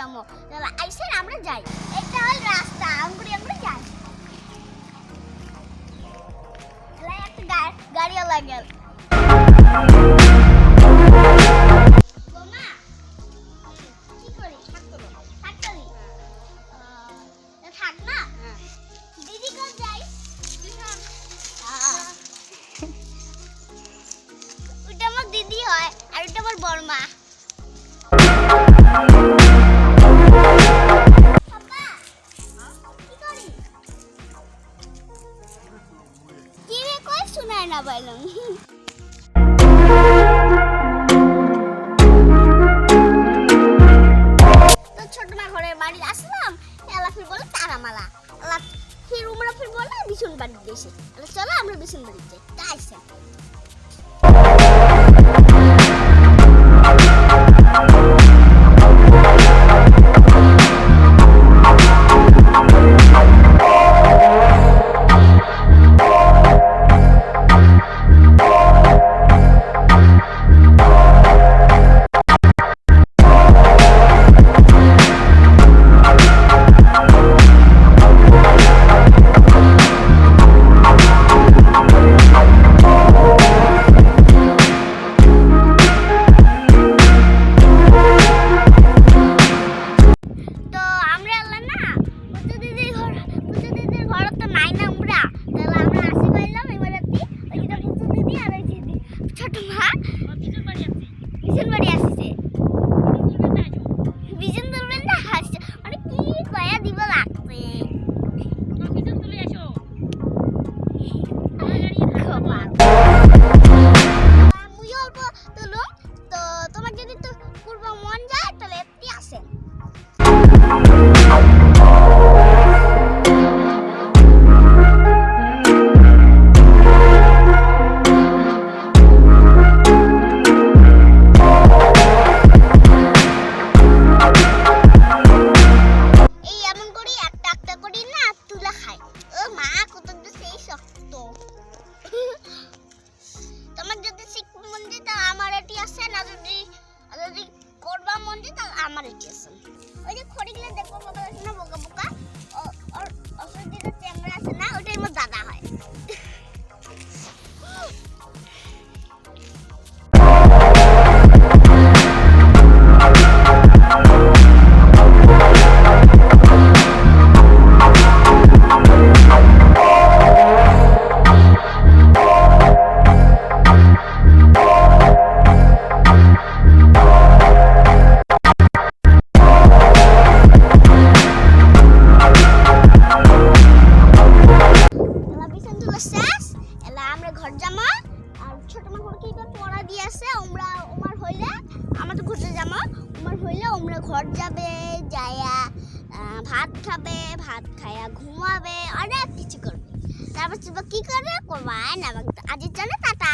যাবো। তাহলে আইসেন আমরা যাই। এটা হল রাস্তা, আমরা যাই। এলাই একটা গাড়িওয়ালা গেল। বোমা কি করি? থাকতলি থাক না। দিদি কোন যাই? ওটা আমার দিদি হয় আর ওটা আমার বড়মা। শোনায় না বললাম। তো ছোট মা ঘরের বাড়ি আসলাম, এলা ফির বলে তারামালা, এলা ফির উমরা ফির বলে বিছুন বাড়ি দেশে। চলো আমরা বিছুন বাড়ি যাই। তাইছে আমার এটি আছে। ওই যে খড়িগুলো দেখবো বাবা আছে না বোকা বোকা, ওর অসুর যেটা চ্যাংড়া আছে না, ওটাই আমার দাদা হয়। ঘর যাবে, যায়া ভাত খাবে, ভাত খায়া ঘুমাবে, অনেক কিছু করবে। তারপর কি করে করবায় না, আজের জন্য টাটা।